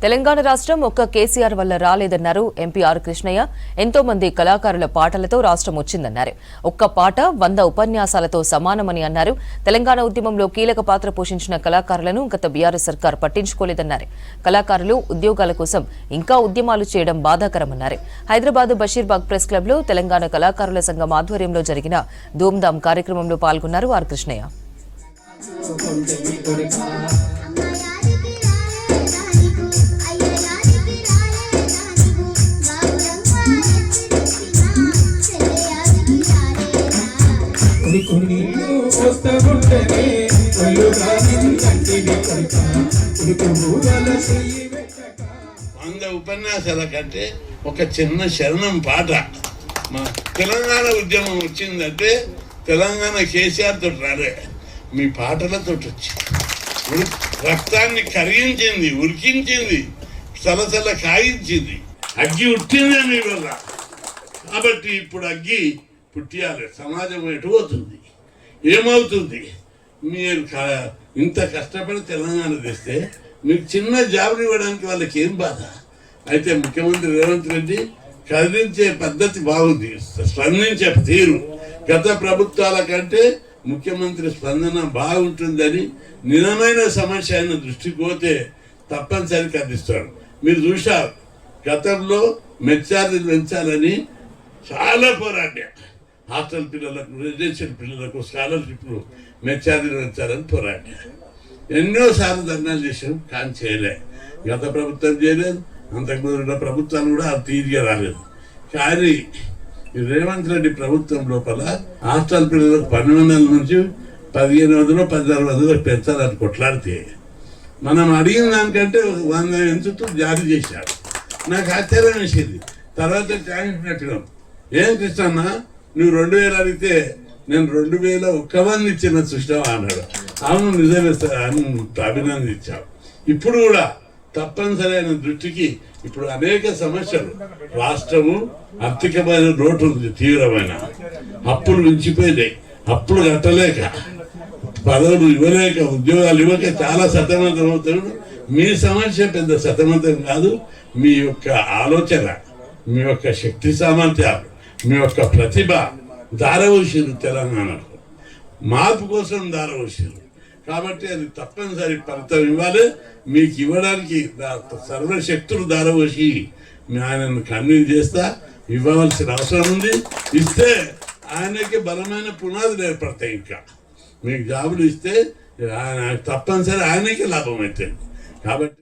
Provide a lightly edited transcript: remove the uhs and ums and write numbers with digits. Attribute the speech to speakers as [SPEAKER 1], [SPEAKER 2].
[SPEAKER 1] తెలంగాణ రాష్ట్రం ఒక్క కేసీఆర్ వల్ల రాలేదన్నారు ఎంపీ ఆర్ కృష్ణయ్య. ఎంతో మంది కళాకారుల పాటలతో రాష్ట్రం వచ్చిందన్నారు. ఒక్క పాట 100 ఉపన్యాసాలతో సమానమని అన్నారు. తెలంగాణ ఉద్యమంలో కీలక పాత్ర పోషించిన కళాకారులను గత బీఆర్ఎస్ సర్కార్ పట్టించుకోలేదన్నారు. కళాకారులు ఉద్యోగాల కోసం ఇంకా ఉద్యమాలు చేయడం బాధాకరమన్నారు. హైదరాబాద్ బషీర్బాగ్ ప్రెస్ క్లబ్ లో తెలంగాణ కళాకారుల సంఘం ఆధ్వర్యంలో జరిగిన ధూమ్ధామ్ కార్యక్రమంలో పాల్గొన్నారు ఆర్ కృష్ణయ్య.
[SPEAKER 2] ఉపన్యాసాల కంటే ఒక చిన్న శరణం పాట. మా తెలంగాణ ఉద్యమం వచ్చిందంటే తెలంగాణ కేసీఆర్ తోటి రాలే, మీ పాటలతో వచ్చి రక్తాన్ని కరిగించింది, ఉరికించింది, సలసల కాయించింది. అగ్గి ఉట్టిందే మీ వల్ల. కాబట్టి ఇప్పుడు అగ్గి పుట్టియాలి. సమాజం ఎటు పోతుంది, ఏమవుతుంది? మీరు ఇంత కష్టపడి తెలంగాణ తెస్తే మీకు చిన్న జాబులు ఇవ్వడానికి వాళ్ళకి ఏం బాధ? అయితే ముఖ్యమంత్రి రేవంత్ రెడ్డి కదిలించే పద్ధతి బాగుంది, స్పందించే తీరు గత ప్రభుత్వాల కంటే ముఖ్యమంత్రి స్పందన బాగుంటుందని, నిజమైన సమస్య అయిన దృష్టికి పోతే తప్పనిసరి కదిలిస్తాడు. మీరు చూశారు, గతంలో మెచ్చార్జీలు పెంచాలని చాలా పోరాడా. హాస్టల్ పిల్లలకు, రెసిడెన్షియల్ పిల్లలకు స్కాలర్షిప్లు మెచ్చార్జీలు పెంచాలని పోరాడా. ఎన్నోసార్లు ధర్నాలు చేసాం, కానీ చేయలే. గత ప్రభుత్వం చేయలేదు, అంతకుముందు ప్రభుత్వాలు కూడా అది తీరిగా రాలేదు. కానీ రేవంత్ రెడ్డి ప్రభుత్వం లోపల హాస్టల్ పిల్లలకు 1200 నుంచి 1500, 1600 పెంచాలని కొట్లాడితే మనం అడిగిన దానికంటే 100 ఎంచుతూ జారీ చేశాడు. నాకు ఆశ్చర్యం వేసింది. తర్వాత ట్యాంక్ పెట్టడం, ఏం కృష్ణన్న నువ్వు 2000 అడిగితే నేను 2001 ఇచ్చిన చూసినావా అన్నాడు. అవును, నిజమే సార్ అని అభినందించావు. ఇప్పుడు కూడా తప్పనిసరైన దృష్టికి ఇప్పుడు అనేక సమస్యలు, రాష్ట్రము ఆర్థికమైన లోటు ఉంది, తీవ్రమైన అప్పులు మించిపోయినాయి. అప్పులు కట్టలేక, పదవులు ఇవ్వలేక, ఉద్యోగాలు ఇవ్వక చాలా సతమతం అవుతాడు. మీ సమస్య పెద్ద సతమతం కాదు. మీ యొక్క ఆలోచన, మీ యొక్క శక్తి సామర్థ్యాలు, మీ యొక్క ప్రతిభ దారవోసిరు. తెలంగాణకు మార్పు కోసం దారవోసిరు. కాబట్టి అది తప్పనిసరి ఫలితం ఇవ్వాలి. మీకు ఇవ్వడానికి సర్వశక్తులు దారవోసి ఆయనను కన్విన్స్ చేస్తా, ఇవ్వవలసిన అవసరం ఉంది. ఇస్తే ఆయనకి బలమైన పునాదులు ఏర్పడతాయి. ఇంకా మీకు జాబులు ఇస్తే ఆయన తప్పనిసరి ఆయనకి లాభం అవుతుంది. కాబట్టి